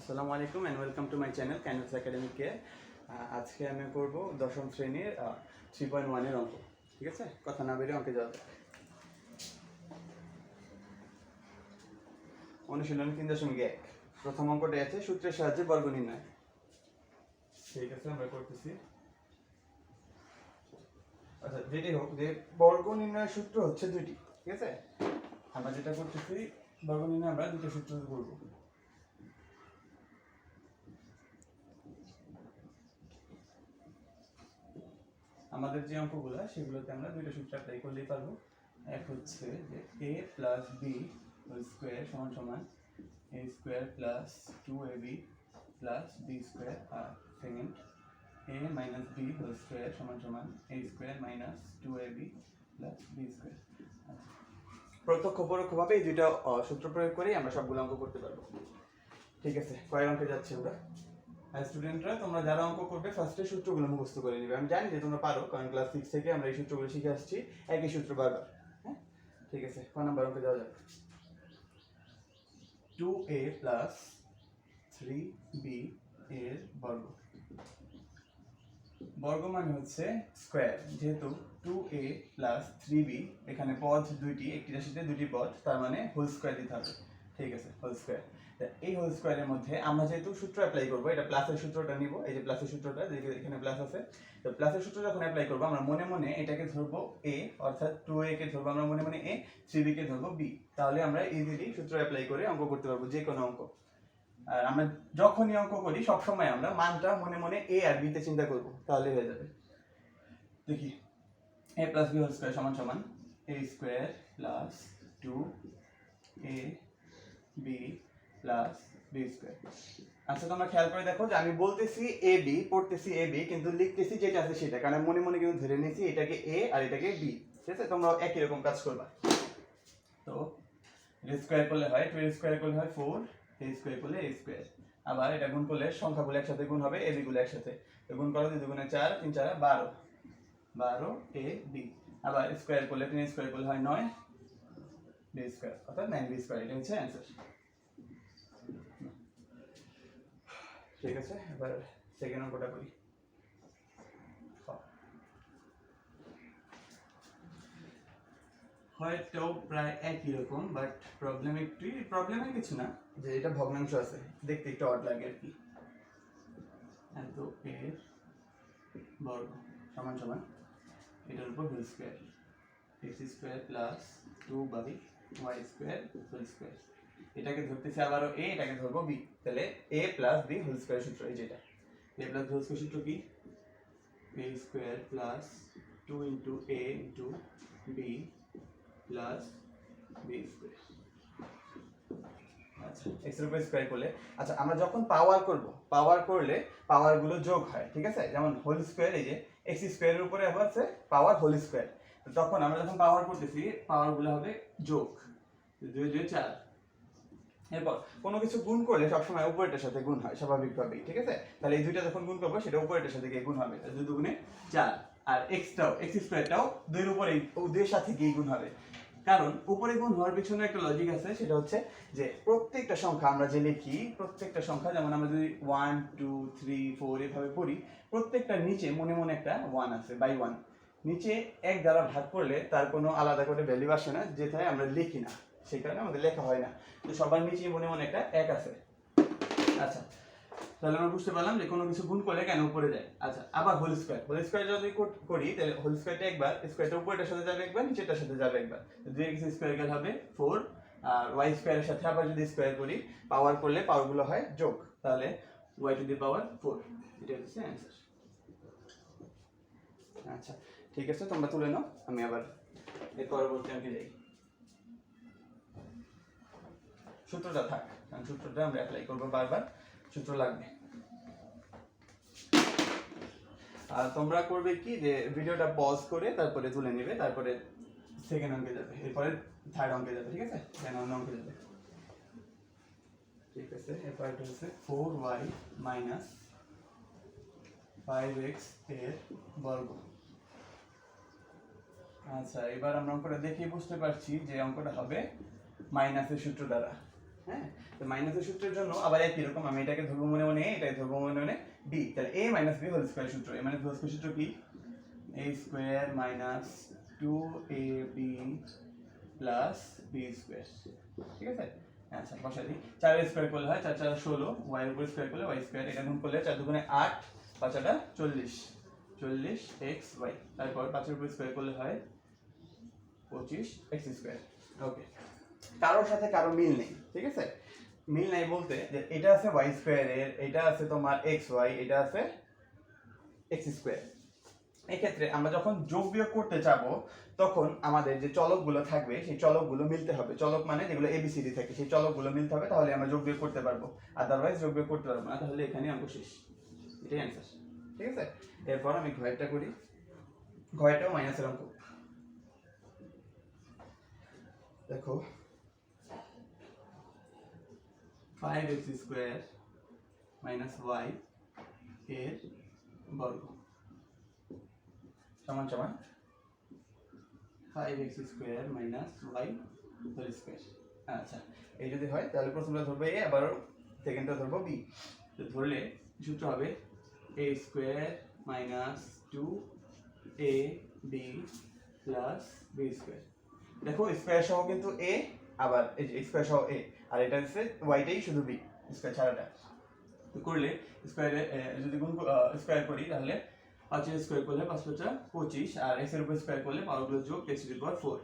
আসসালামু আলাইকুম and welcome to my channel Canvas Academic Care. আজকে আমি করব দশম শ্রেণীর 3.1 এর অঙ্ক। ঠিক আছে, কথা না বেরিয়ে অঙ্কে যাওয়া যাক। অনুশীলন 3.1 প্রথম অঙ্কটা আছে সূত্রের সাহায্যে বর্গ নির্ণয়। ঠিক আছে, আমরা করতেছি। আচ্ছা, যেটাই হোক, যে বর্গ নির্ণয়ের সূত্র হচ্ছে দুইটি। ঠিক আছে, আমরা যেটা করতেছি বর্গ নির্ণয় আমরা দুটো সূত্র করব। আমাদের যে অঙ্কগুলো সেগুলোতে আমরা দুইটা সূত্র অ্যাপ্লাই করলেই পারবো। এক হচ্ছে যে a plus b whole square সমান সমান a square plus 2ab plus b square, আর second a minus b whole square সমান সমান a square minus 2ab plus b square. প্রত্যক্ষ পরোক্ষভাবে এই দুইটা সূত্র প্রয়োগ করেই আমরা সবগুলো অঙ্ক করতে পারবো। ঠিক আছে, কয়েক অঙ্কে যাচ্ছি আমরা। স্টুডেন্টরা, তোমরা যারা অঙ্ক করবে ফার্স্টে সূত্রগুলো মুখস্থ করে নিবে। আমি জানি যে তোমরা পারো, কারণ ক্লাস 6 থেকে আমরা এই সূত্রগুলো শিখে আসছি, একই সূত্র বারবার। হ্যাঁ, ঠিক আছে, ক নাম্বার অঙ্কে যাওয়া যাক। 2a প্লাস 3b এর বর্গ। বর্গ মানে হচ্ছে স্কোয়ার, যেহেতু 2a প্লাস 3b এখানে পদ দুইটি, একটি রাশিতে দুটি পদ, তার মানে হোল স্কোয়ার দিতে হবে। ঠিক আছে, হোল স্কোয়ার। এই হোল স্কোয়ারের মধ্যে আমরা যেহেতু সূত্র অ্যাপ্লাই করবো, এটা প্লাসের সূত্রটা নিব, এই যে প্লাসের সূত্রটা, এখানে প্লাস আছে, তো প্লাসের সূত্র যখন অ্যাপ্লাই করবো আমরা মনে মনে এটাকে ধরবো a, অর্থাৎ 2a কে ধরবো আমরা মনে মনে a, 3b কে ধরবো b। তাহলে আমরা ইজিলি সূত্র অ্যাপ্লাই করে অঙ্ক করতে পারবো, যে কোনো অঙ্ক। আর আমরা যখনই অঙ্ক করি সবসময় আমরা মানটা মনে মনে a আর b তে চিন্তা করবো, তাহলে হয়ে যাবে। দেখি, a plus b whole square সমান সমান a square plus 2ab plus b square. আচ্ছা, তোমরা খেয়াল করে দেখো যে আমি বলতেছি ab, পড়তেছি ab, কিন্তু লিখতেছি যেটা আছে সেটা, কারণ মনে মনে কিন্তু ধরে নিয়েছি এটাকে a আর এটাকে b। ঠিক আছে, তোমরা একই রকম কাজ করবা। তো স্কয়ার করলে হয় 2 স্কয়ার করলে হয় 4, a স্কয়ার করলে a স্কয়ার। আবার এটা গুণ করলে সংখ্যাগুলো একসাথে গুণ হবে, ab গুলো একসাথে, তো গুণ করলে 2 গুণে 4, 3 4 12, 12ab। আবার স্কয়ার করলে 3 স্কয়ার করলে হয় 9, b স্কয়ার, অর্থাৎ 9b স্কয়ার। এটা হচ্ছে অ্যানসার। ঠিক আছে, এবার সেকেন্ড অঙ্কটা করি। হয়তো প্রায় একই রকম, বাট প্রবলেমের কিছু না, যে এটা ভগ্নাংশ আছে, দেখতে একটু অড লাগে আর কি। এত এর বর্গ সমান সমান এটার উপর whole square, x square plus 2y square whole square. এটাকে ধরতেছি আবারও a, এটাকে ধরবো b, তাহলে a plus b whole square সূত্র, এই যেটা a plus b whole square সূত্র কি, a square plus 2 into a into b plus b square. আচ্ছা, x এর উপর স্কয়ার করলে, আচ্ছা আমরা যখন পাওয়ার করব, পাওয়ার করলে পাওয়ারগুলো যোগ হয়। ঠিক আছে, যেমন হোল স্কয়ার, এই যে x স্কয়ারের উপরে আবার আছে পাওয়ার হোল স্কয়ার, তো তখন আমরা যখন পাওয়ার করতেছি পাওয়ারগুলো হবে যোগ, 2 2 4। এরপর কোনো কিছু গুণ করলে সবসময় উপরেরটার সাথে গুণ হয় স্বাভাবিকভাবেই। ঠিক আছে, তাহলে এই দুইটা যখন গুণ করবো সেটা উপরেরটার সাথে গিয়ে গুণ হবে, 2 2 গুণে 4। আর x স্কয়ারটাও 2 এর উপরে 2 এর সাথে গিয়ে গুণ হবে, কারণ উপরে গুণ হওয়ার পিছনে একটা লজিক আছে, সেটা হচ্ছে যে প্রত্যেকটা সংখ্যা আমরা যে লিখি, প্রত্যেকটা সংখ্যা, যেমন আমরা যদি 1 2 3 4 এভাবে পড়ি, প্রত্যেকটার নিচে মনে মনে একটা 1 আছে, বাই 1। নিচে 1 দ্বারা ভাগ করলে তার কোনো আলাদা করে ভ্যালু আসে না, যেটাই আমরা লিখি না, সেই কারণে আমাদের লেখা হয় না, তো সবার নিচে মনে মনে একটা 1 আছে। আচ্ছা, তাহলে আমরা বুঝতে পারলাম যে কোনো কিছু গুণ করলে কেন উপরে যায়। আচ্ছা, আবার হোল স্কয়ার যদি করি, তাহলে হোল স্কয়ারটা একবার, স্কয়ারটা উপরেটার সাথে যাবে একবার, নিচেরটার সাথে যাবে একবার, 2x স্কয়ার গেল হবে 4, আর y স্কয়ারের সাথে আবার যদি স্কয়ার করি, পাওয়ার করলে পাওয়ারগুলো হয় যোগ, তাহলে y টু দি পাওয়ার 4, এটা হচ্ছে অ্যানসার। আচ্ছা, ঠিক আছে, তোমরা তুলে নাও, আমি আবার এর পরবর্তী অঙ্কে যাই। সূত্রটা থাক, কারণ সূত্রটা আমরা অ্যাপ্লাই করবো বারবার, সূত্র লাগবে। আর তোমরা করবে কি, যে ভিডিওটা পজ করে তারপরে তুলে নেবে, তারপরে সেকেন্ড অঙ্কে যাবে, এরপরে থার্ড অঙ্কে যাবে। ঠিক আছে, অন্য অঙ্কে যাবে। ঠিক আছে, এরপর এটা হচ্ছে 4y মাইনাস 5x এর বর্গ। আচ্ছা, এবার আমরা অঙ্কটা দেখে বুঝতে পারছি যে অঙ্কটা হবে মাইনাসের সূত্র দ্বারা। হ্যাঁ, তো মাইনাসের সূত্রের জন্য আবার একই রকম, আমি এটাকে ধরবো মনে মনে এটাকে ধরবো মনে মনে বি, তাহলে a minus b whole square সূত্র, a minus b whole square সূত্র কি, a square minus 2ab plus b square, ঠিক আছে। আচ্ছা বসাই দিই, 4 এর স্কয়ার করলে হয় 4 4 16, y এর উপর স্কয়ার করলে y স্কয়ার, এটা গুণ করলে 4 দুগুণে 8, 5 8 40, 40 xy, তারপর 5 এর উপর স্কয়ার করলে হয় 25 x স্কয়ার। ওকে, কারোর সাথে কারো মিল নেই, ঠিক আছে। মিল নাই বলতে যে এটা আছে y স্কয়ার এর, এটা আছে তোমার xy, এটা আছে x স্কয়ার। এই ক্ষেত্রে আমরা যখন যোগ বিয়োগ করতে যাব তখন আমাদের যে চলকগুলো থাকবে সেই চলকগুলো মিলতে হবে, চলক মানে যেগুলো ABCD থাকে সেই চলকগুলো মিলতে হবে, তাহলে আমরা যোগ বিয়োগ করতে পারবো, আদারওয়াইজ যোগ বিয়োগ করতে পারবো না, তাহলে এখানে অঙ্ক শেষ, এটাই অ্যান্সার, ঠিক আছে। এরপর আমি ঘয়েরটা করি, ঘয়েরটাও মাইনাসের অঙ্ক। দেখো 5x স্কয়ার মাইনাস y এর বর্গ সমান সমান 5x square minus y whole square. আচ্ছা, এই যদি হয় তাহলে প্রথমটা ধরবো a, আবার সেকেন্ডটা ধরবো b। তো ধরলে সূত্র হবে a square minus 2ab plus b square. দেখো স্কয়ার সহ কিন্তু a, আবার এই যে স্কয়ার সহ a, আর এটা হচ্ছে y টাই শুধু b স্কয়ার ছাড়াটা। তো করলে স্কয়ারে যদি গুণ স্কয়ার করি তাহলে 5 এর স্কয়ার করলে 5 5 25, আর x এর উপর স্কয়ার করলে পাওয়ারগুলো যোগ x টু দি পাওয়ার 4।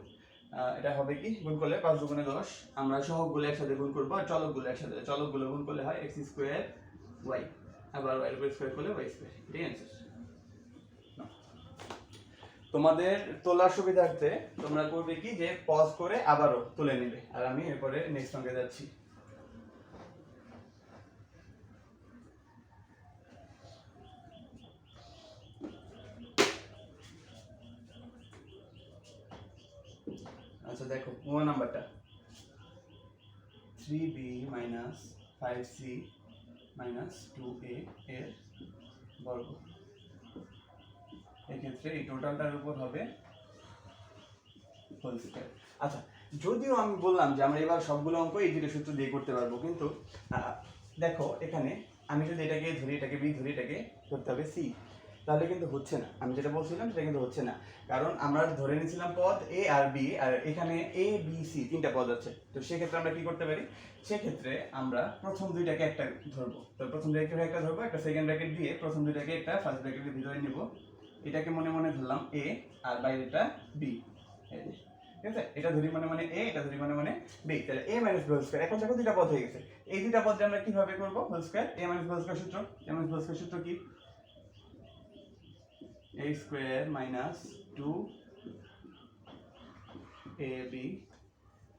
এটা হবে কি, গুণ করলে 5 দুগুণে 10, আমরা সহগগুলো একসাথে গুণ করব আর চলকগুলো একসাথে, চলকগুলো গুণ করলে হয় x স্কয়ার y, আবার y এর উপর স্কয়ার করলে y স্কয়ার, এটাই অ্যানসার। তোমাদের তোলার সুবিধার্থে তোমরা করবে কি যে পজ করে আবারও তুলে নেবে, আর আমি এরপরে নেক্সট অঙ্কে যাচ্ছি। আচ্ছা দেখো 1 নাম্বারটা 3b minus 5c minus 2a এর বর্গ, এক্ষেত্রে এই টোটালটার উপর হবে হোল স্কয়ার। আচ্ছা, যদিও আমি বললাম যে আমরা এবার সবগুলো অঙ্ক এই দুটো সূত্র দিয়ে করতে পারবো, কিন্তু দেখো এখানে আমি যদি এটাকে ধরি, এটাকে b ধরি, এটাকে ধরতে হবে c, তাহলে কিন্তু হচ্ছে না, আমি যেটা বলছিলাম সেটা কিন্তু হচ্ছে না, কারণ আমরা ধরে নিয়েছিলাম পদ a আর b, আর এখানে a b c তিনটা পদ আছে। তো সেক্ষেত্রে আমরা কি করতে পারি, সেক্ষেত্রে আমরা প্রথম দুইটাকে একটা ধরবো, তো প্রথম দুইটাকে একটা ধরবো, একটা সেকেন্ড ব্র্যাকেট দিয়ে প্রথম দুইটাকে একটা ফার্স্ট ব্র্যাকেটের ভিতরে নিব, এটাকে মনে মনে ধরলাম a আর বাইরেটা b, ঠিক আছে। এটা ধরি মনে মনে a, এটা ধরি মনে মনে b, তাহলে a minus b whole square. এখন দেখো দুইটা পদ হয়ে গেছে, এই দুইটা পদে আমরা কিভাবে করব whole square, a minus b whole square সূত্র, a minus b whole square সূত্র কি, a square minus 2ab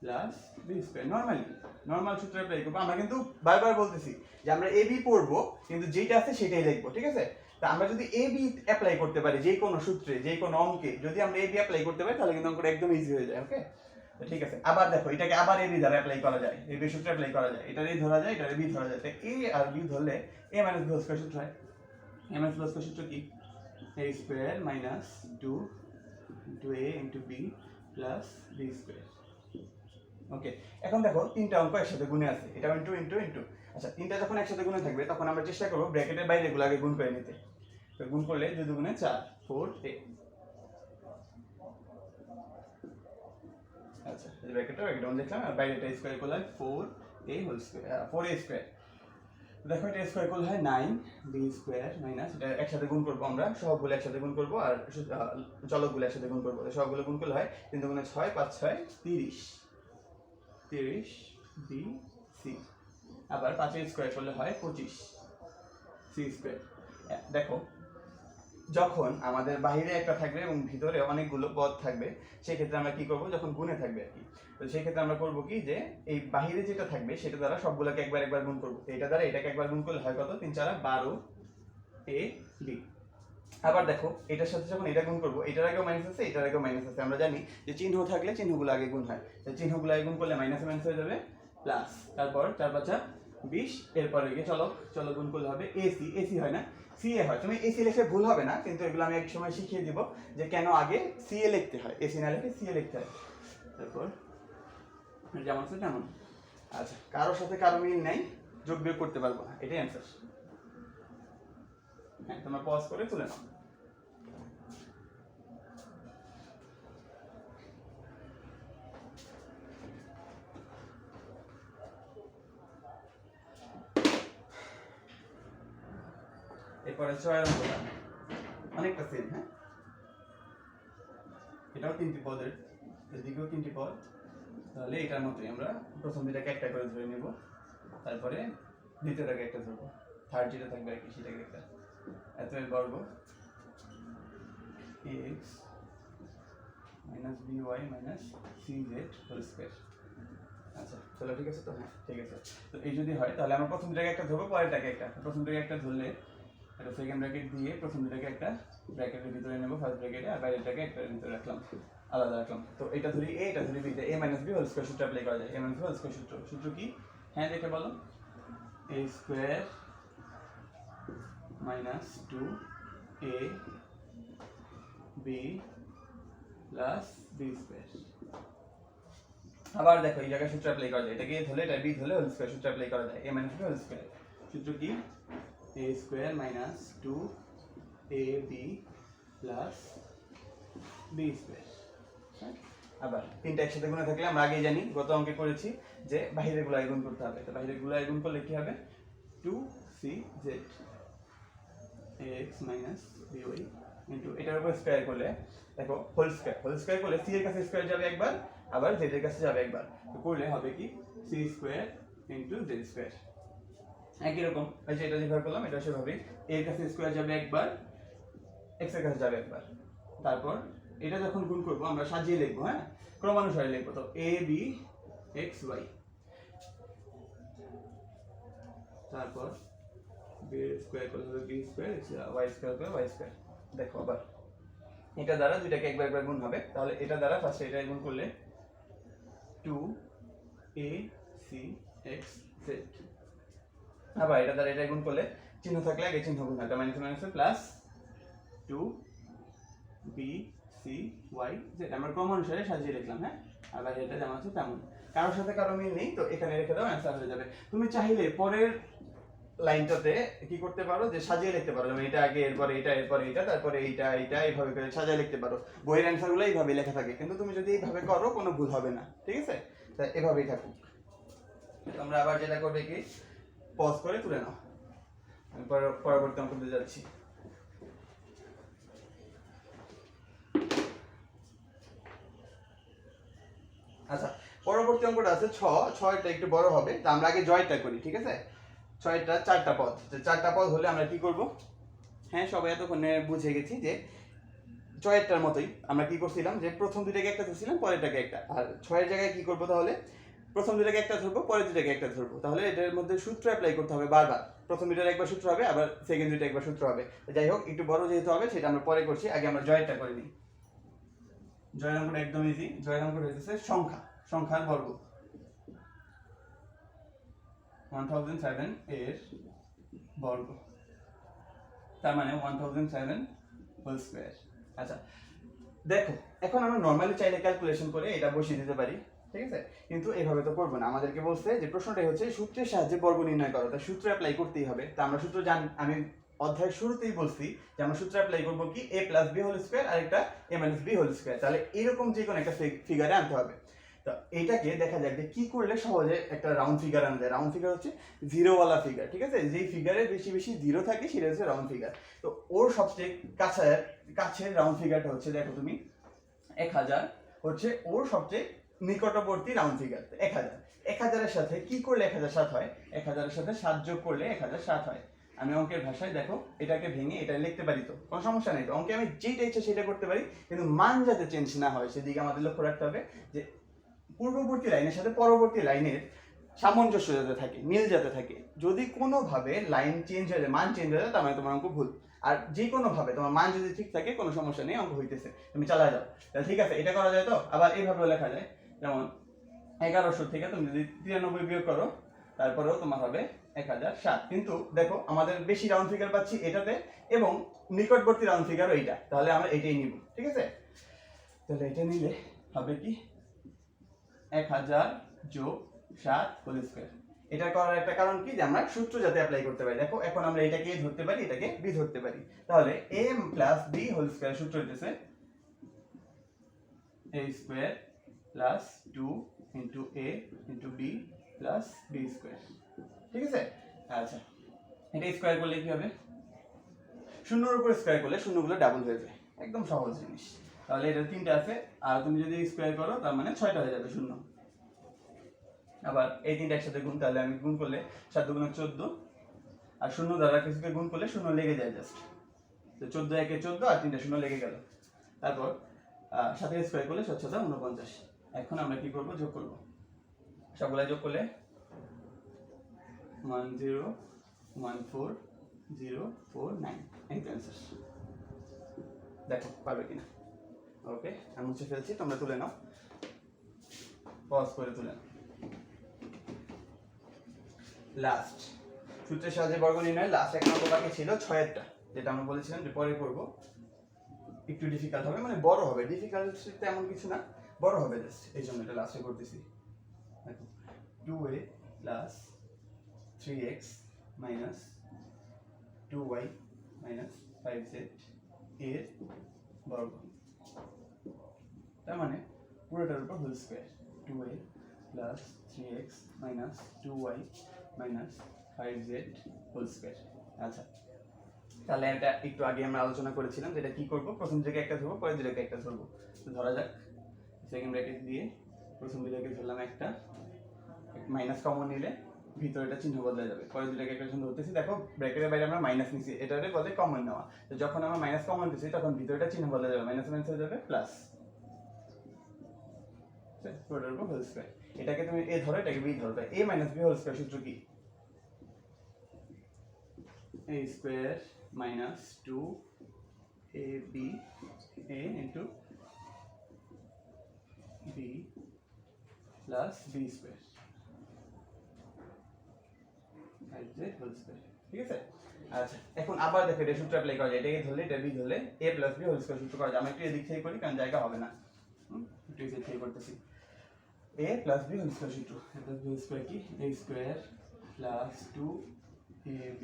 plus b square. Normal সূত্র অ্যাপ্লাই করব, আমরা কিন্তু বারবার বলতেছি যে আমরা ab পড়বো কিন্তু যেটা আছে সেটাই লিখবো, ঠিক আছে। তা আমরা যদি ab অ্যাপ্লাই করতে পারি যে কোনো সূত্রে, যে কোনো অঙ্কে যদি আমরা ab অ্যাপ্লাই করতে পারি তাহলে কিন্তু অঙ্কটা একদম ইজি হয়ে যায়। ওকে, তো ঠিক আছে। আবার দেখো এটাকে আবার ab দ্বারা অ্যাপ্লাই করা যায়, ab সূত্র অ্যাপ্লাই করা যায়, এটারই ধরা যায়, এটারই b ধরা যায়, তাই a আর b ধরলে a minus b whole square সূত্র হয়। a minus b whole square সূত্র কি, a square minus 2a into b plus b square. Okay, এখন দেখো তিনটা অঙ্ক একসাথে গুণে আছে, এটা ইনটু ইনটু ইনটু। আচ্ছা, তিনটা যখন একসাথে গুণে থাকবে তখন আমরা চেষ্টা করব ব্র্যাকেটের বাইরে এগুলো আগে গুণ করে নিতে। তো গুণ করলে 2 দুগুণে 4, 4a। আচ্ছা, এই ব্র্যাকেটটা দেখলাম, আর বাইরেটা স্কয়ার করলে 4a whole square, 4a square. দেখো এটা স্কয়ার করলে হয় 9b স্কয়ার মাইনাস, এটা একসাথে গুণ করব, আমরা সবগুলো একসাথে গুণ করব আর চলকগুলো একসাথে গুণ করব, সবগুলো গুণ করলে হয় 3 দুগুণে 6, 5 6 30, 30 b c, আবার 5 এর স্কয়ার করলে হয় 25 c স্কয়ার। দেখো যখন আমাদের বাইরে একটা থাকবে এবং ভিতরে অনেকগুলো পদ থাকবে সেই ক্ষেত্রে আমরা কি করব, যখন গুণে থাকবে আর কি, তো সেই ক্ষেত্রে আমরা করব কি যে এই বাইরে যেটা থাকবে সেটা দ্বারা সবগুলোকে একবার গুণ করব, এটা দ্বারা এটাকে একবার গুণ করলে হয় কত, 3 4 12 a b। আবার দেখো এটার সাথে যখন এটা গুণ করব, এটার আগেও মাইনাস আছে, এটার আগেও মাইনাস আছে, আমরা জানি যে চিহ্ন থাকলে চিহ্নগুলো আগে গুণ হয়, তাই চিহ্নগুলো আগে গুণ করলে মাইনাসে মাইনাস হয়ে যাবে প্লাস, তারপর 4 5 20, এরপরে গিয়ে চলক গুণ করলে হবে ac, ac হয় না CA হয়। তুমি AC লিখে ভুল হবে না, কিন্তু এগুলো আমি এক সময় শিখিয়ে দিব যে কেন আগে CA লিখতে হয়, AC না লিখে CA লিখতে হয়। তারপর যেমন আছে তেমন। আচ্ছা, কারোর সাথে কারো মিল নাই, যোগ বিয়োগ করতে পারবো না, এটাই অ্যান্সার। হ্যাঁ, তোমরা পজ করে তুলে নাও। এরপরে 6 অঙ্কটা অনেকটা সেম। হ্যাঁ, এটাও 3টি পদের, এদিকেও 3টি পদ, তাহলে এটার মতোই আমরা প্রথম দুটাকে একটা করে ধরে নেব, তারপরে দ্বিতীয়টাকে একটা ধরবো, থার্ড যেটা থাকবে আর কি সেটাকে একটা। এত এর বর্গ x - by - cz whole square. আচ্ছা চলো, ঠিক আছে তো? হ্যাঁ ঠিক আছে। তো এই যদি হয় তাহলে আমরা প্রথম দুটাকে একটা ধরবো, পরেরটাকে একটা। প্রথম দুটাকে একটা ধরলে একটা সেকেন্ড ব্র্যাকেট দিয়ে প্রথম দুটাকে একটা ব্র্যাকেটের ভিতরে নেব, ফার্স্ট ব্র্যাকেটে, আর বাইরেরটাকে একটা ভিতরে রাখলাম, আলাদা রাখলাম। তো এটা ধরি a, এটা ধরি b, a - b whole square সূত্র অ্যাপ্লাই করা যায়। a - b হোল স্কয়ার সূত্র কি? হ্যাঁ দেখে বলো। a square minus 2ab plus b square. আবার দেখো এই জায়গায় সূত্র অ্যাপ্লাই করা যায়, এটাকে a ধরলে এটা b ধরলে হোল স্কয়ার সূত্র অ্যাপ্লাই করা যায়। a - b হোল স্কয়ার সূত্র কি? a square minus 2ab plus b square. আবার তিনটা একসাথে গুণে থাকলে আমরা আগেই জানি, গত অঙ্কে করেছি যে বাহিরের গুলো গুণ করতে হবে। তো বাহিরের গুলো গুণ করলে কি হবে? 2cz ax - by ইনটু এটার উপর স্কয়ার করলে দেখো হোল স্কয়ার করলে c এর কাছে স্কয়ার যাবে একবার, আবার z এর কাছে যাবে একবার। তো করলে হবে কি? c square into z square. একই রকম এই যে এটা যেভাবে করলাম এটা সেভাবেই a এর কাছে স্কয়ার যাবে একবার, x এর কাছে যাবে একবার। তারপর এটা যখন গুণ করব আমরা সাজিয়ে লিখব, হ্যাঁ ক্রমানুসারে লিখব। তো a b x y, তারপর b স্কয়ার করলে হবে b স্কয়ার, y স্কয়ার করলে y স্কয়ার। দেখো আবার এটা দ্বারা দুইটাকে একবার একবার গুণ হবে, তাহলে এটা দ্বারা ফার্স্টে এটা গুণ করলে 2ac x z। আবার এটা দ্বারা এটা গুণ করলে চিহ্ন থাকলে আগে চিহ্ন গুণ হবে, minus minus plus 2b c y z। আমরা ক্রম অনুসারে সাজিয়ে লিখলাম। হ্যাঁ, আবার এটা যেমন আছে তেমন, কারোর সাথে কারো মিল নেই, তো এখানে রেখে দাও, অ্যান্সার হয়ে যাবে। তুমি চাইলে পরের লাইনটাতে কি করতে পারো, যে সাজিয়ে লিখতে পারো, যেমন এটা আগে, এরপরে এটা, এরপরে এটা, তারপরে এইটা এইটা, এইভাবে করে সাজিয়ে লিখতে পারো। বইয়ের অ্যান্সারগুলো এইভাবে লেখা থাকে, কিন্তু তুমি যদি এইভাবে করো কোনো ভুল হবে না, ঠিক আছে? তাই এভাবেই থাকুক। আমরা আবার যেটা করবে কি, পজ করে তুলে নাও, আমি পরবর্তী অঙ্কতে যাচ্ছি। আচ্ছা, পরবর্তী অঙ্কটা আছে 6টা একটু বড় হবে, তো আমরা আগে জয়টা করি, ঠিক আছে? 6টা 4টা পদ, 4টা পদ হলে আমরা কি করব? হ্যাঁ সবাই এতক্ষণে বুঝে গেছি যে 6টার মতোই আমরা কি করছিলাম, যে প্রথম দুইটাকে একটা ধরছিলাম, পরেরটাকে একটা। আর 6এর জায়গায় কি করব তাহলে? প্রথম দুইটাকে একটা ধরবো, পরের দুইটাকে একটা ধরবো। তাহলে এটার মধ্যে সূত্র অ্যাপ্লাই করতে হবে বারবার। প্রথম দুইটার একবার সূত্র হবে, আবার সেকেন্ড দুইটা একবার সূত্র হবে। যাই হোক, একটু বড় যেহেতু হবে সেটা আমরা পরে করছি, আগে আমরা জয়টা করে নিই। জয়ের অঙ্কটা একদম ইজি। জয়ের অঙ্কটা হচ্ছে সংখ্যার বর্গ। 1007 এর বর্গ, তার মানে 1007 হোল স্কয়ার। আচ্ছা দেখো, এখন আমরা নরমালি চাইলে ক্যালকুলেশন করে এটা বসিয়ে দিতে পারি, ঠিক আছে? কিন্তু এইভাবে তো করবো না, আমাদেরকে বলছে যে প্রশ্নটাই হচ্ছে সূত্রের সাহায্যে বর্গ নির্ণয় করো, তাই সূত্র অ্যাপ্লাই করতেই হবে। তা আমরা সূত্র আমি অধ্যায়ের শুরুতেই বলছি যে আমরা সূত্র অ্যাপ্লাই করবো কি, a plus b whole square আর একটা a minus b whole square. তাহলে এরকম যে কোনো একটা ফিগারে আনতে হবে। তো এইটাকে দেখা যাক যে কি করলে সহজে একটা রাউন্ড ফিগার আনা যায়। রাউন্ড ফিগার হচ্ছে জিরোওয়ালা ফিগার, ঠিক আছে? যেই ফিগারে বেশি বেশি জিরো থাকে সেটা হচ্ছে রাউন্ড ফিগার। তো ওর সবচেয়ে কাছের রাউন্ড ফিগারটা হচ্ছে, দেখো তুমি 1000 হচ্ছে ওর সবচেয়ে নিকটবর্তী রাউন্ড ফিগার। 1000 এর সাথে কি করলে 1007 হয়? 1000 এর সাথে 7 যোগ করলে 1007 হয়। আমি অঙ্কের ভাষায় দেখো এটাকে ভেঙে এটা লিখতে পারি, তো কোনো সমস্যা নেই। তো অঙ্কে আমি যেটা ইচ্ছা সেটা করতে পারি, কিন্তু মান যাতে চেঞ্জ না হয় সেদিকে আমাদের লক্ষ্য রাখতে হবে, যে পূর্ববর্তী লাইনের সাথে পরবর্তী লাইনের সামঞ্জস্য যাতে থাকে, মিল যাতে থাকে। যদি কোনোভাবে লাইন চেঞ্জ হয়ে যায়, মান চেঞ্জ হয়ে যায়, তার মানে তোমার অঙ্ক ভুল। আর যে কোনো ভাবে তোমার মান যদি ঠিক থাকে কোনো সমস্যা নেই, অঙ্ক হইতেছে, তুমি চালা যাও। তাহলে ঠিক আছে, এটা করা যায়। তো আবার এইভাবেও লেখা যায়, যেমন 1100 থেকে তুমি যদি 93 বিয়োগ করো তারপরেও তোমার হবে 1007। কিন্তু দেখো আমাদের বেশি রাউন্ড ফিগার পাচ্ছি এটাতে, এবং নিকটবর্তী রাউন্ড ফিগারও এইটা, তাহলে আমরা এটাই নিব, ঠিক আছে? তাহলে এটা নিলে হবে কি, 1000 যোগ 7 হোল স্কয়ার। এটা করার একটা কারণ কি, যে আমরা সূত্র যাতে অ্যাপ্লাই করতে পারি। দেখো এখন আমরা এটাকে a ধরতে পারি, এটাকে b ধরতে পারি। তাহলে a + b হোল স্কয়ার সূত্র হইতেছে a square plus 2 into a into b plus b square. ঠিক আছে? আচ্ছা, এটা স্কয়ার করলে কি হবে? শূন্যর উপর স্কয়ার করলে শূন্যগুলো ডাবল হয়ে যায়, একদম সহজ জিনিস। তাহলে এটা 3টা আছে, আর তুমি যদি স্কয়ার করো তার মানে 6টা হয়ে যাবে শূন্য। আবার এই 3টা একসাথে গুণ, তাহলে আমি গুণ করলে 7 × 14, আর শূন্য দ্বারা কিছুকে গুণ করলে শূন্য লেগে যায় জাস্ট। তো 14 একে 14, আর 3টা শূন্য লেগে গেল। তারপর 7 স্কয়ার করলে 7 × 49। এখন আমরা কি করব? যোগ করব। সবগুলা যোগ করলে 1014049, এই তো অ্যান্সার। দেখো পারবে কিনা। ওকে, আমি মুছে ফেলছি, তোমরা তুলে নাও, পজ করে তুলে নাও। লাস্ট সূত্রের সাহায্যে বর্গ নির্ণয়, লাস্ট 1 নম্বর বাকি ছিল 6এরটা, যেটা আমরা বলেছিলাম যে পরে করব। একটু ডিফিকাল্ট হবে, মানে বড় হবে, ডিফিকাল্ট তেমন কিছু না, বড় হবে জাস্ট, এই জন্য এটা লাস্টে করতেছি। দেখো 2a plus 3x minus 2y minus 5z এর বর্গ, তার মানে পুরোটার উপর whole square. 2a plus 3x minus 2y minus 5z whole square. আচ্ছা, তাহলে এটা একটু আগে আমরা আলোচনা করেছিলাম যে এটা কি করব, প্রথম জায়গায় একটা ধরবো, পরের জায়গায় একটা ধরবো। তো ধরা যাক, সেকেন্ড ব্র্যাকেট দিয়ে প্রথম দুটাকে ধরলাম, একটা মাইনাস কমন নিলে ভিতরে এটা চিহ্ন বদলে যাবে। পরের দুটাকে একটা চিহ্ন ধরতেছি, দেখো ব্র্যাকেটের বাইরে আমরা মাইনাস নিছি, এটারে বলে কমন নেওয়া। তো যখন আমরা মাইনাস কমন দিছি তখন ভিতরটা চিহ্ন বদলে যাবে, মাইনাস মাইনাস হয়ে যাবে প্লাস, পুরোটার উপর হোল স্কয়ার। এটাকে তুমি a ধরো, এটাকে b ধরো, তাই a - b হোল স্কয়ার সূত্র কি? a square minus 2ab a into b plus b square 5z whole square. ঠিক আছে? আচ্ছা, এখন আবার দেখো এটা সূত্র অ্যাপ্লাই করা যায়, এটাকে ধরলে এটা b ধরলে a + b হোল স্কয়ার সূত্র করা যায়। আমি একটু এদিক থেকে করি, কারণ জায়গা হবে না, একটু এদিক থেকে করতেছি। a + b হোল স্কয়ার সূত্র, a + b হোল স্কয়ার কি? a square plus 2ab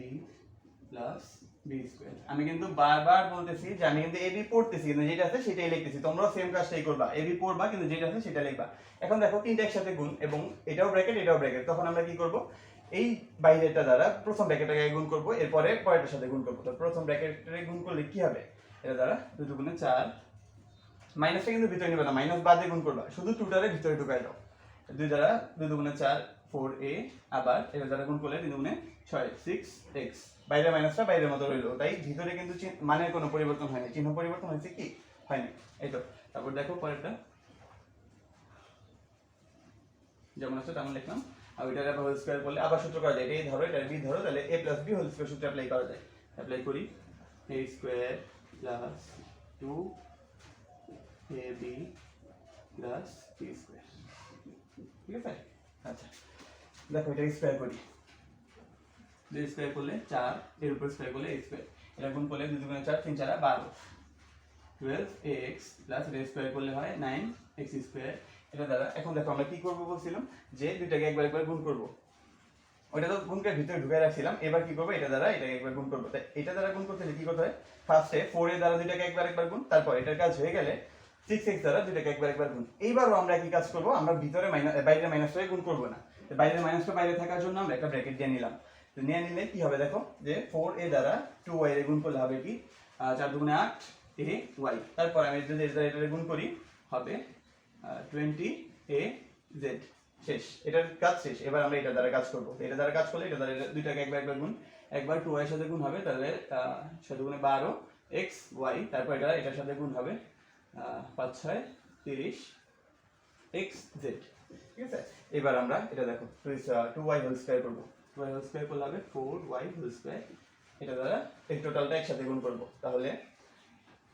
plus b square. আমি কিন্তু বারবার বলতেছি যে আমি কিন্তু ab পড়তেছি, কিন্তু যেটা আছে সেটাই লিখতেছি। তোমরাও সেম কাজটাই করবা, ab পড়বা কিন্তু যেটা আছে সেটা লিখবা। এখন দেখো তিনটা একসাথে গুণ, এবং এটাও ব্র্যাকেট এটাও ব্র্যাকেট, তখন আমরা কি করব? এই বাইরেটা দ্বারা প্রথম ব্র্যাকেটটাকে গুণ করব, এরপরে পরেরটার সাথে গুণ করব। তো প্রথম ব্র্যাকেটটাকে গুণ করলে কি হবে? এটা দ্বারা 2 × 4, মাইনাসটা কিন্তু ভিতরে নিবে না, মাইনাস বাদে গুণ করবা, শুধু 2টারে ভিতরে ঢুকাই দাও। 2 দ্বারা 2 × 4 4a, আবার এটা দ্বারা গুণ করলে 3 × 6 6x, বাইরে মাইনাসটা বাইরের মতো রইলো, তাই ভিতরে কিন্তু মানের কোনো পরিবর্তন হয়নি, চিহ্ন পরিবর্তন হয়েছে কি? হয়নি। এই তো, তারপর দেখো পরেরটা যেমন আছে তেমন লিখলাম। আর ওইটার আবার হোল স্কয়ার করলে আবার সূত্র করা যায়, এটাই ধরো, এটা b ধরো, তাহলে a + b হোল স্কয়ার সূত্র অ্যাপ্লাই করা যায়। অ্যাপ্লাই করি, a square plus 2ab plus b square. ঠিক আছে? আচ্ছা, দেখো এটা স্কয়ার করি, 2 স্কয়ার করলে 4, এর উপর স্কয়ার করলে a স্কয়ার, এটা গুণ করলে 2 × 4 3 × 4 12, 12ax প্লাস এটা স্কয়ার করলে হয় 9x স্কয়ার। এটা দ্বারা এখন দেখো আমরা কি করব বলছিলাম, যে দুইটাকে একবার একবার গুণ করব। ওইটা তো গুণকে ভিতরে ঢুকাই রাখছিলাম, এবার কি করব? এটা দ্বারা এটাকে একবার গুণ করব। তাই এটা দ্বারা গুণ করতে কি করতে হয়? ফার্স্টে 4 এর দ্বারা দুইটাকে একবার একবার গুণ, তারপর এটার কাজ হয়ে গেলে 6x দ্বারা দুইটাকে একবার একবার গুণ। এইবারও আমরা কি কাজ করব? আমরা ভিতরে বাইরের মাইনাসটাকে গুণ করব না, বাইরের মাইনাসটা বাইরে থাকার জন্য আমরা একটা ব্র্যাকেট দিয়ে নিলাম। তো নিয়ে নিলে কি হবে দেখো, যে 4a দ্বারা 2y এর গুণ করলে হবে কি? 4 × 8 ay, তারপর আমি যদি এটা গুণ করি হবে 20az, শেষ, এটার কাজ শেষ। এবার আমরা এটা দ্বারা কাজ করব, এটা দ্বারা কাজ করলে এটা দ্বারা দুইটাকে একবার একবার গুণ, একবার 2y এর সাথে গুণ হবে, তাহলে 7 × 12xy, তারপর এটা এটার সাথে গুণ হবে 5 × 6 30xz। ঠিক আছে? এবার আমরা এটা দেখো 2y হোল স্কয়ার করব, 2y হোল স্কয়ার করলে হবে 4y হোল স্কয়ার। এটা দ্বারা এই টোটালটা একসাথে গুণ করব, তাহলে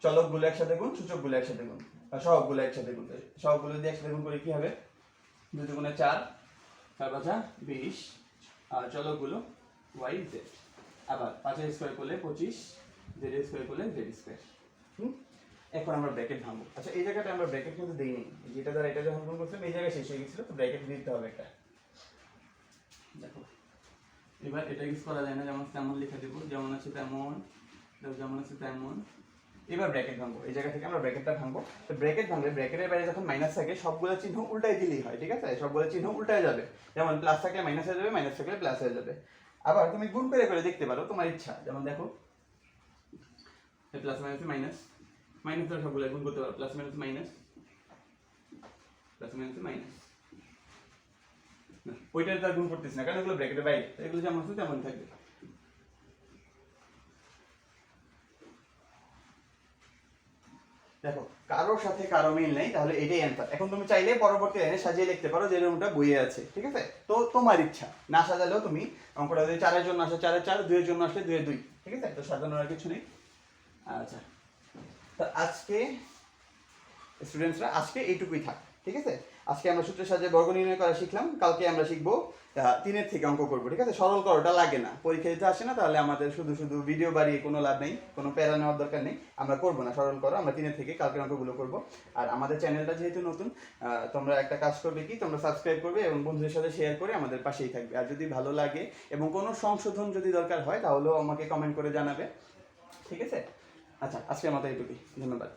চলকগুলো একসাথে গুণ, সূচকগুলো একসাথে গুণ, আর সহগগুলো একসাথে গুণ। সহগগুলো দিয়ে একসাথে গুণ করে কি হবে? 2 × 4 4 × 5 20, আর চলকগুলো y z, আবার 5 এর স্কয়ার করলে 25, z এর স্কয়ার করলে z স্কয়ার। এখন আমরা ব্র্যাকেট ভাঙবো। আচ্ছা, এই জায়গাটা আমরা ব্র্যাকেট কিন্তু দেইনি, যেটা দ্বারা এটা যখন গুণ করছিলাম এই জায়গায় শেষ হয়ে গেছিল, তো ব্র্যাকেট দিতে হবে একটা। দেখো এবার এটা ইউজ করা যায় না, যেমন তেমন লিখে দেবো, যেমন আছে তেমন, যেমন আছে তেমন। এবার ব্র্যাকেট ভাঙবো, এই জায়গা থেকে আমরা ব্র্যাকেটটা ভাঙবো। তো ব্র্যাকেট ভাঙলে ব্র্যাকেটের বাইরে যখন মাইনাস থাকে সবগুলো চিহ্ন উল্টাই দিলেই হয়, ঠিক আছে? সবগুলো চিহ্ন উল্টায় যাবে, যেমন প্লাস থাকলে মাইনাস হয়ে যাবে, মাইনাস থাকলে প্লাস হয়ে যাবে। আবার তুমি গুণ করে করে দেখতে পারো, তোমার ইচ্ছা। যেমন দেখো প্লাস মাইনাস মাইনাস, মাইনাস ধরে সবগুলো গুণ করতে পারো, plus minus minus, plus minus minus. ওইটা তো গুণ করতেছি না, কারণ এগুলো ব্র্যাকেটের বাইরে, এগুলো যেমন আছে তেমন থাকবে। দেখো কারোর সাথে কারো মিল নেই, তাহলে এটাই অ্যান্সার। এখন তুমি চাইলে পরবর্তী লাইনে সাজিয়ে লিখতে পারো যে এরকমটা বইয়ে আছে, ঠিক আছে? তো তোমার ইচ্ছা, না সাজালেও তুমি অঙ্কটা যদি 4 এর জন্য আসে 4 এর 4, 2 এর জন্য আসলে 2 এর 2, ঠিক আছে? তো সাজানোর আর কিছু নেই। আচ্ছা, তো আজকে স্টুডেন্টসরা আজকে এইটুকুই থাক, ঠিক আছে? আজকে আমরা সূত্রের সাহায্যে বর্গ নির্ণয় করা শিখলাম, কালকে আমরা শিখবো 3-এর থেকে অঙ্ক করবো, ঠিক আছে? সরল করাটা লাগে না, পরীক্ষা দিতে আসে না, তাহলে আমাদের শুধু শুধু ভিডিও বাড়িয়ে কোনো লাভ নেই, কোনো প্যারা নেওয়ার দরকার নেই। আমরা করবো না সরল করো, আমরা 3-এর থেকে কালকের অঙ্কগুলো করবো। আর আমাদের চ্যানেলটা যেহেতু নতুন, তোমরা একটা কাজ করবে কি, তোমরা সাবস্ক্রাইব করবে এবং বন্ধুদের সাথে শেয়ার করে আমাদের পাশেই থাকবে। আর যদি ভালো লাগে এবং কোনো সংশোধন যদি দরকার হয় তাহলেও আমাকে কমেন্ট করে জানাবে, ঠিক আছে? আচ্ছা, আজকের মতো এইটুকুই, ধন্যবাদ।